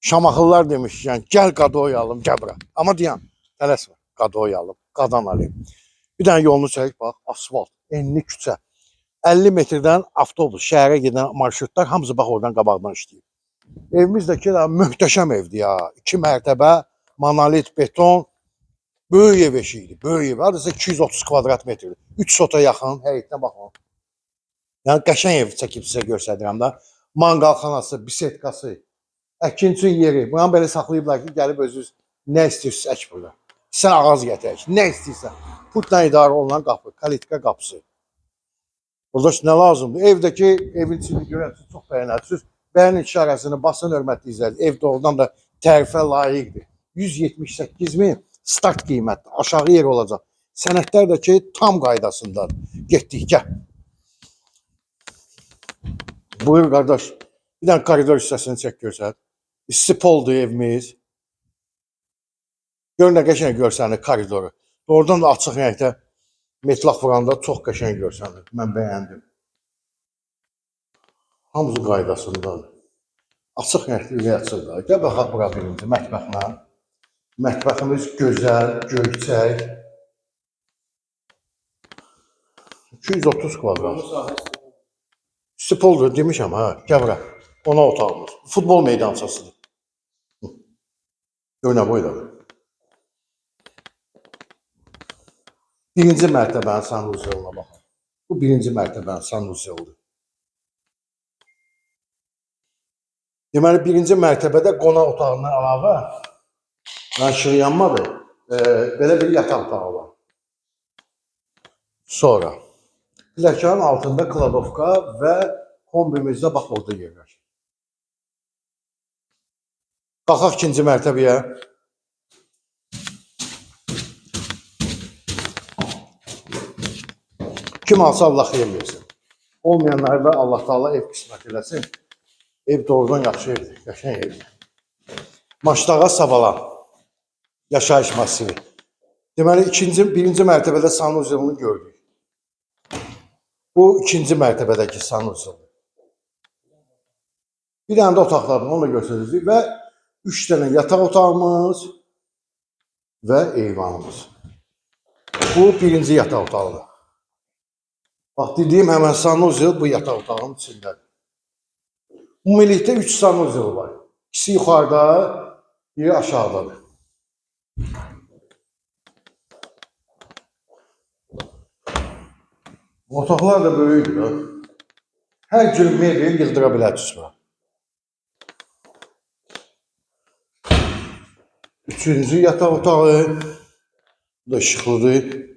Şamaxılılar demişkən, gəl qadı oyalım, gəl bura. Amma deyəm, tələsmə, qadı oyalım, qadan alayım. Bir dənə yolunu çək, bax, asfalt, enli küçə. 50 metrdən avtobus, şəhərə gedən marşrutlar hamısı bax oradan qabaqdan işləyir. Evimiz də ki, möhtəşəm evdir ya. 2 mərtəbə, monolit, beton, böyük ev eşiyidir, böyük ev. Hardasa 230 kvadrat metrdir. 3 sota yaxın, həyətinə baxın. Yəni qəşəng ev çəkib sizə göstərirəm də. Manqalxanası, bisetkası, əkin üçün yeri. Bunu belə saxlayıblar ki, gəlib özünüz nə istəyirsiniz ək burada. Sən ağac gətirək, nə istəyirsən. Putla idarə olunan qapı, kalitka qapısı. Burada nə lazımdır? Evdəki evin içini görərsiniz, çox bəyənərsiniz. Bəyan işarəsini basın, hörmətli izləyicilər. Ev doğrudan da tərifə layiqdir. 178.000 start qiymətdir. Aşağı yer olacaq. Sənədlər də ki, tam qaydasındadır. Getdik, gəl. Buyur qardaş. Bir dənə koridor hissəsini çək görsət. İstipoldur evimiz. Gör nə qəşəng görsənir koridoru. Oradan da açıq rəngdə metlaq vuranda çox qəşəng görsənir. Mən bəyəndim. Hamısı qaydasındadır. Açıq rəngli rəyaçıdır. Gəl baxaq bura birinci mətbəxlə. Mətbəximiz gözəl, göyçək. 230 kvadrat. İstipoldur demişəm ha. Gəl bura. Ona otağımız. Futbol meydançasıdır. Gör nə boydadır. Birinci mərtəbənin sanuzeluna baxın. Bu birinci mərtəbənin sanuzeludur. Deməli, birinci mərtəbədə qonaq otağından əlavə, işıq yanmadı, belə bir yataq otağı var. Sonra, pilləkənin altında kladovka və kombimizdə bax orada yerləşir. Qalxaq ikinci mərtəbəyə. Kim alsa Allah xeyir versin. Olmayanları da Allah Taala ev qismət eləsin. Ev doğrudan yaxşı evdir, qəşəng evdir. Maçdağa Sabalan yaşayış masivi. Deməli, birinci mərtəbədə sanuzelini gördük. Bu ikinci mərtəbədəki sanuzeldir. Bir dənə də otaqlarını onu da göstərəcək və 3 dənə yataq otağımız və eyvanımız. Bu birinci yataq otağıdır. Bax, dediyim həmən sanuzel bu yataq otağının içindədir. Ümumilikdə 3 sanuzel var. İkisi yuxarıda, biri aşağıdadır. Otaqlar da böyükdür. Hər cür mebel yıldıra bilərsiniz. Üçüncü yataq otağı. Bu da işıqlıdır.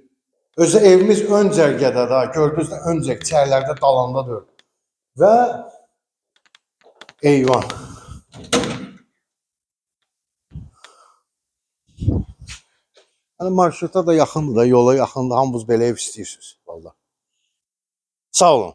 Özü evimiz ön cərgədə də, gördünüz də ön cərgə çərlərdə dalandadır. Və eyvan. Yəni marşruta da yaxındır da, yola yaxındır. Hamınız belə ev istəyirsiniz. Vallahi. Sağ olun.